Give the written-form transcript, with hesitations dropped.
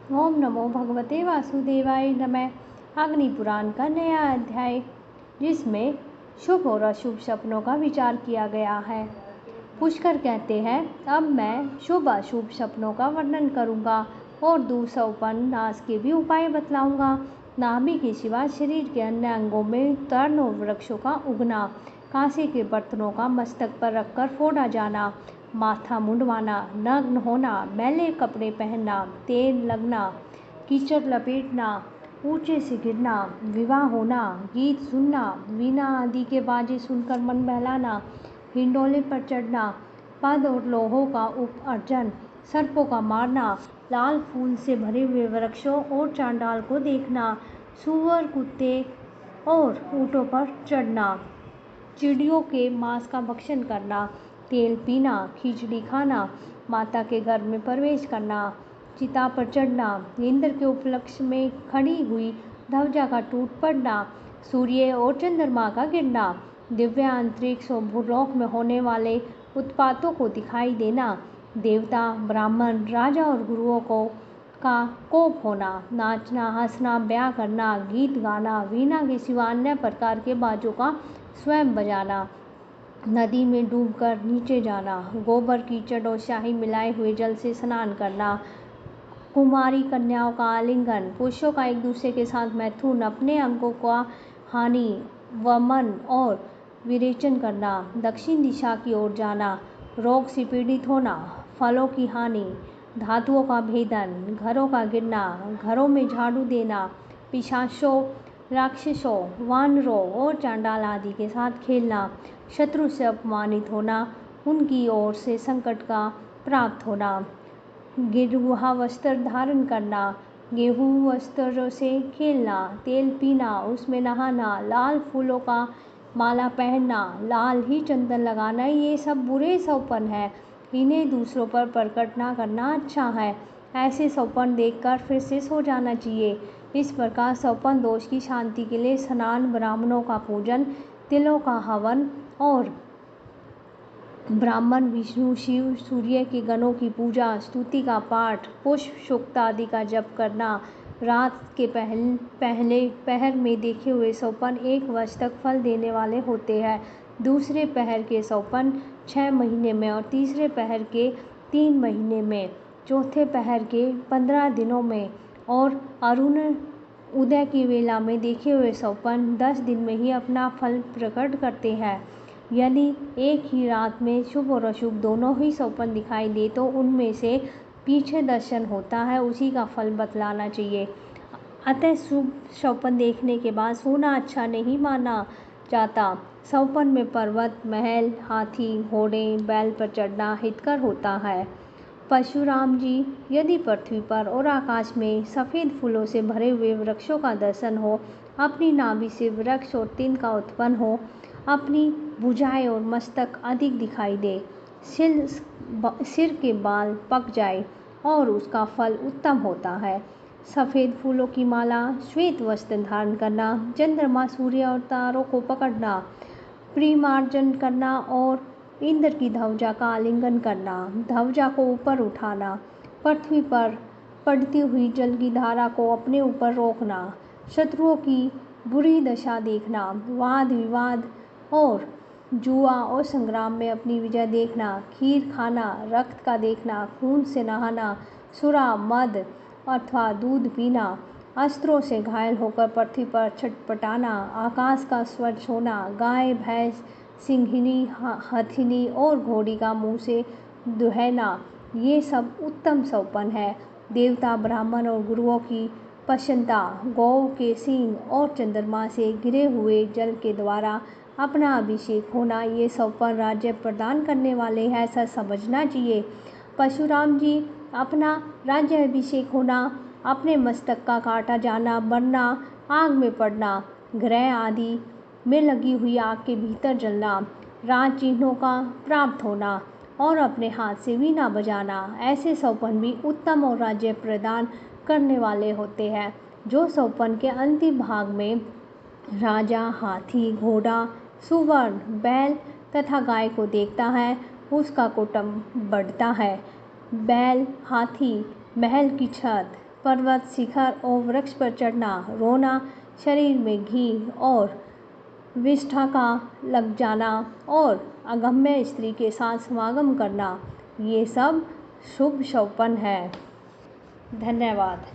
ओम नमो भगवते वासुदेवाय नमः। अग्नि पुराण का नया अध्याय, जिसमें शुभ और अशुभ सपनों का विचार किया गया है। पुष्कर कहते हैं, अब मैं शुभ अशुभ सपनों का वर्णन करूंगा और दुःस्वप्नानाश के भी उपाय बतलाऊंगा। नाभि के सिवा शरीर के अन्य अंगों में तर्ण और वृक्षों का उगना, कांसे के बर्तनों का मस्तक पर रखकर फोड़ा जाना, माथा मुंडवाना, नग्न होना, मैले कपड़े पहनना, तेल लगना, कीचड़ लपेटना, ऊंचे से गिरना, विवाह होना, गीत सुनना, वीणा आदि के बाजे सुनकर मन बहलाना, हिंडोले पर चढ़ना, पद और लोहों का उपार्जन, सर्पों का मारना, लाल फूल से भरे हुए वृक्षों और चांडाल को देखना, सूअर, कुत्ते और ऊँटों पर चढ़ना, चिड़ियों के मांस का भक्षण करना, तेल पीना, खिचड़ी खाना, माता के घर में प्रवेश करना, चिता पर चढ़ना, इंद्र के उपलक्ष्य में खड़ी हुई ध्वजा का टूट पड़ना, सूर्य और चंद्रमा का गिरना, दिव्य अंतरिक्ष और भूलोक में होने वाले उत्पातों को दिखाई देना, देवता, ब्राह्मण, राजा और गुरुओं का कोप होना, नाचना, हंसना, ब्याह करना, गीत गाना, वीणा के सिवा अन्य प्रकार के बाजों का स्वयं बजाना, नदी में डूबकर नीचे जाना, गोबर, कीचड़ और शाही मिलाए हुए जल से स्नान करना, कुमारी कन्याओं का आलिंगन, पुरुषों का एक दूसरे के साथ मैथुन, अपने अंगों का हानि, वमन और विरेचन करना, दक्षिण दिशा की ओर जाना, रोग से पीड़ित होना, फलों की हानि, धातुओं का भेदन, घरों का गिरना, घरों में झाड़ू देना, पिशाचों, राक्षसों, वानरों और चांडाल आदि के साथ खेलना, शत्रु से अपमानित होना, उनकी ओर से संकट का प्राप्त होना, गेरुआ वस्त्र धारण करना, गेहूं वस्त्रों से खेलना, तेल पीना, उसमें नहाना, लाल फूलों का माला पहनना, लाल ही चंदन लगाना, ये सब बुरे सौपन है। इन्हें दूसरों पर प्रकट ना करना अच्छा है। ऐसे सौपन देखकर फिर से सो जाना चाहिए। इस प्रकार सौपन दोष की शांति के लिए स्नान, ब्राह्मणों का पूजन, तिलों का हवन और ब्राह्मण, विष्णु, शिव, सूर्य के गणों की पूजा, स्तुति का पाठ, पुष्प सूक्त आदि का जप करना, रात के पहले पहर में देखे हुए सौपन 1 वर्ष तक फल देने वाले होते हैं। दूसरे पहर के सौपन 6 महीने में और तीसरे पहर के 3 महीने में, चौथे पहर के 15 दिनों में और अरुण उदय की वेला में देखे हुए सौपन 10 दिन में ही अपना फल प्रकट करते हैं। यदि एक ही रात में शुभ और अशुभ दोनों ही सौपन दिखाई दे तो उनमें से पीछे दर्शन होता है उसी का फल बतलाना चाहिए। अतः शुभ सौपन देखने के बाद सोना अच्छा नहीं माना जाता। सौपन में पर्वत, महल, हाथी, घोड़े, बैल पर चढ़ना हितकर होता है। परशुराम जी, यदि पृथ्वी पर और आकाश में सफ़ेद फूलों से भरे हुए वृक्षों का दर्शन हो, अपनी नाभि से वृक्ष और तिनका उत्पन्न हो, अपनी भुजाएं और मस्तक अधिक दिखाई दे, सिर के बाल पक जाए और उसका फल उत्तम होता है। सफ़ेद फूलों की माला, श्वेत वस्त्र धारण करना, चंद्रमा, सूर्य और तारों को पकड़ना, प्रेमार्जन करना और इंद्र की ध्वजा का आलिंगन करना, ध्वजा को ऊपर उठाना, पृथ्वी पर पड़ती हुई जल की धारा को अपने ऊपर रोकना, शत्रुओं की बुरी दशा देखना, वाद विवाद और जुआ और संग्राम में अपनी विजय देखना, खीर खाना, रक्त का देखना, खून से नहाना, सुरा, मद अथवा दूध पीना, अस्त्रों से घायल होकर पृथ्वी पर छटपटाना, आकाश का स्वच्छ होना, गाय, भैंस, सिंघनी, हथिनी और घोड़ी का मुंह से दुहना, ये सब उत्तम सौपन है। देवता, ब्राह्मण और गुरुओं की प्रसन्नता, गौ के सींग और चंद्रमा से गिरे हुए जल के द्वारा अपना अभिषेक होना, ये सौपन राज्य प्रदान करने वाले हैं, ऐसा समझना चाहिए। परशुराम जी, अपना राज्य अभिषेक होना, अपने मस्तक का काटा जाना, मरना, आग में पड़ना, ग्रह आदि में लगी हुई आग के भीतर जलना, राज चिन्हों का प्राप्त होना और अपने हाथ से वीणा बजाना, ऐसे सौपन भी उत्तम और राज्य प्रदान करने वाले होते हैं। जो सौपन के अंतिम भाग में राजा हाथी, घोड़ा, सुअर, बैल तथा गाय को देखता है, उसका कुटुंब बढ़ता है। बैल, हाथी, महल की छत, पर्वत शिखर और वृक्ष पर चढ़ना, रोना, शरीर में घी और विष्ठा का लग जाना और अगम्य स्त्री के साथ समागम करना, ये सब शुभ शौपन है। धन्यवाद।